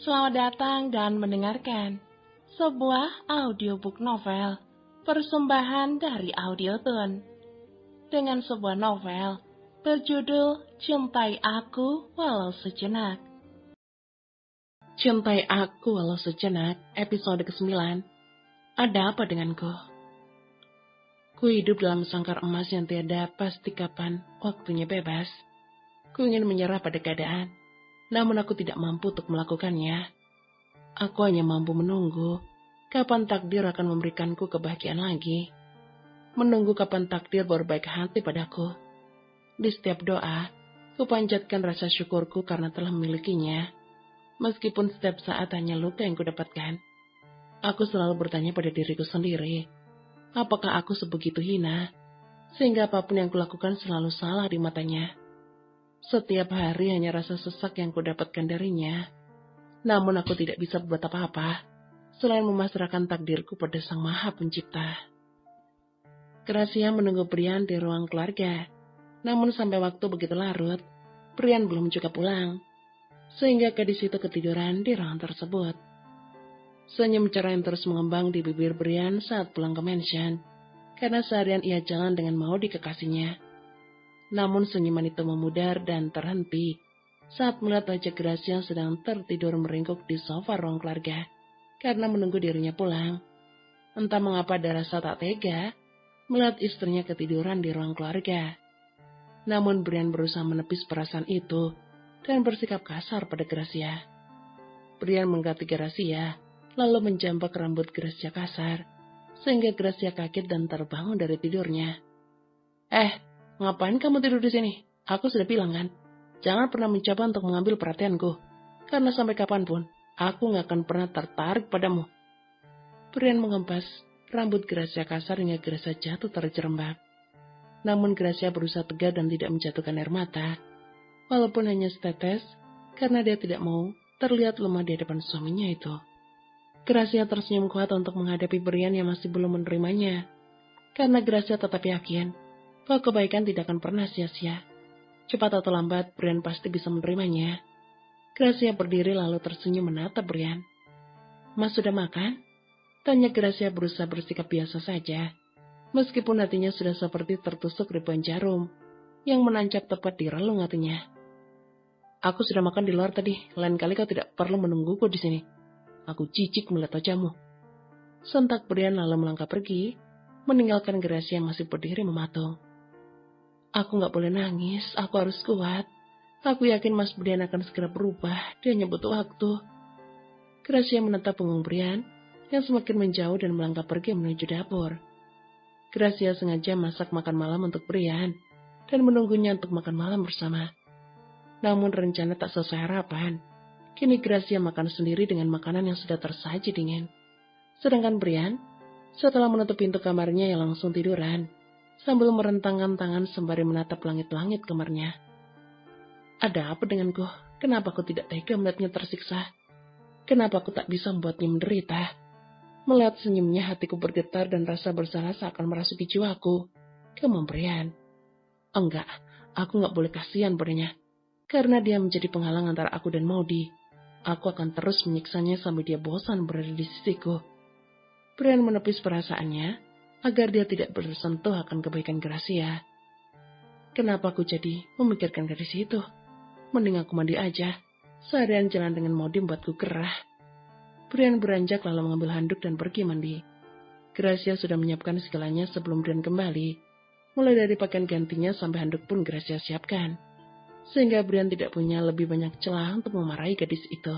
Selamat datang dan mendengarkan sebuah audiobook novel persembahan dari Audiotune dengan sebuah novel berjudul Cintai Aku Walau Sejenak. Cintai Aku Walau Sejenak, episode ke-9. Ada apa denganku? Ku hidup dalam sangkar emas yang tiada pasti kapan waktunya bebas. Ku ingin menyerah pada keadaan, namun aku tidak mampu untuk melakukannya. Aku hanya mampu menunggu kapan takdir akan memberikanku kebahagiaan lagi. Menunggu kapan takdir berbaik hati padaku. Di setiap doa, ku panjatkan rasa syukurku karena telah memilikinya. Meskipun setiap saat hanya luka yang kudapatkan, aku selalu bertanya pada diriku sendiri, apakah aku sebegitu hina, sehingga apapun yang kulakukan selalu salah di matanya. Setiap hari hanya rasa sesak yang kudapatkan darinya, namun aku tidak bisa berbuat apa-apa, selain memasrahkan takdirku pada Sang Maha Pencipta. Gracia menunggu Brian di ruang keluarga, namun sampai waktu begitu larut, Brian belum juga pulang. Sehingga gadis itu ketiduran di ruangan tersebut. Senyum cerah yang terus mengembang di bibir Brian saat pulang ke mansion, karena seharian ia jalan dengan Maudie kekasihnya. Namun senyuman itu memudar dan terhenti saat melihat wajah Gracia yang sedang tertidur meringkuk di sofa ruang keluarga, karena menunggu dirinya pulang. Entah mengapa ada rasa tak tega melihat istrinya ketiduran di ruang keluarga. Namun Brian berusaha menepis perasaan itu dan bersikap kasar pada Gracia. Brian mengganti Gracia, lalu menjambak rambut Gracia kasar, sehingga Gracia kaget dan terbangun dari tidurnya. Ngapain kamu tidur di sini? Aku sudah bilang kan, jangan pernah mencoba untuk mengambil perhatianku, karena sampai kapanpun, aku gak akan pernah tertarik padamu. Brian mengempas rambut Gracia kasar hingga Gracia jatuh terjerembab. Namun Gracia berusaha tegar dan tidak menjatuhkan air mata, walaupun hanya setetes, karena dia tidak mau terlihat lemah di hadapan suaminya itu. Gracia tersenyum kuat untuk menghadapi Brian yang masih belum menerimanya, karena Gracia tetap yakin bahwa kebaikan tidak akan pernah sia-sia. Cepat atau lambat, Brian pasti bisa menerimanya. Gracia berdiri lalu tersenyum menatap Brian. Mas sudah makan? Tanya Gracia berusaha bersikap biasa saja, meskipun hatinya sudah seperti tertusuk ribuan jarum yang menancap tepat di relung hatinya. Aku sudah makan di luar tadi, lain kali kau tidak perlu menungguku di sini. Aku jijik melihat wajahmu. Sontak Brian lalu melangkah pergi, meninggalkan Gracia yang masih berdiri mematung. Aku gak boleh nangis, aku harus kuat. Aku yakin Mas Brian akan segera berubah, dia hanya butuh waktu. Gracia menatap punggung Brian yang semakin menjauh dan melangkah pergi menuju dapur. Gracia sengaja masak makan malam untuk Brian dan menunggunya untuk makan malam bersama. Namun rencana tak sesuai harapan. Kini Gracia makan sendiri dengan makanan yang sudah tersaji dingin. Sedangkan Brian, setelah menutup pintu kamarnya yang langsung tiduran, sambil merentangkan tangan sembari menatap langit-langit kamarnya. Ada apa denganku? Kenapa aku tidak tega melihatnya tersiksa? Kenapa aku tak bisa membuatnya menderita? Melihat senyumnya hatiku bergetar dan rasa bersalah seakan merasuki jiwaku. Kemam Brian. Enggak, aku gak boleh kasihan padanya. Karena dia menjadi penghalang antara aku dan Maudie. Aku akan terus menyiksanya sampai dia bosan berada di sisiku. Brian menepis perasaannya agar dia tidak bersentuh akan kebaikan Gracia. Kenapa aku jadi memikirkan gadis itu? Mending aku mandi aja. Seharian jalan dengan Maudie membuatku gerah. Brian beranjak lalu mengambil handuk dan pergi mandi. Gracia sudah menyiapkan segalanya sebelum Brian kembali. Mulai dari pakaian gantinya sampai handuk pun Gracia siapkan. Sehingga Brian tidak punya lebih banyak celah untuk memarahi gadis itu.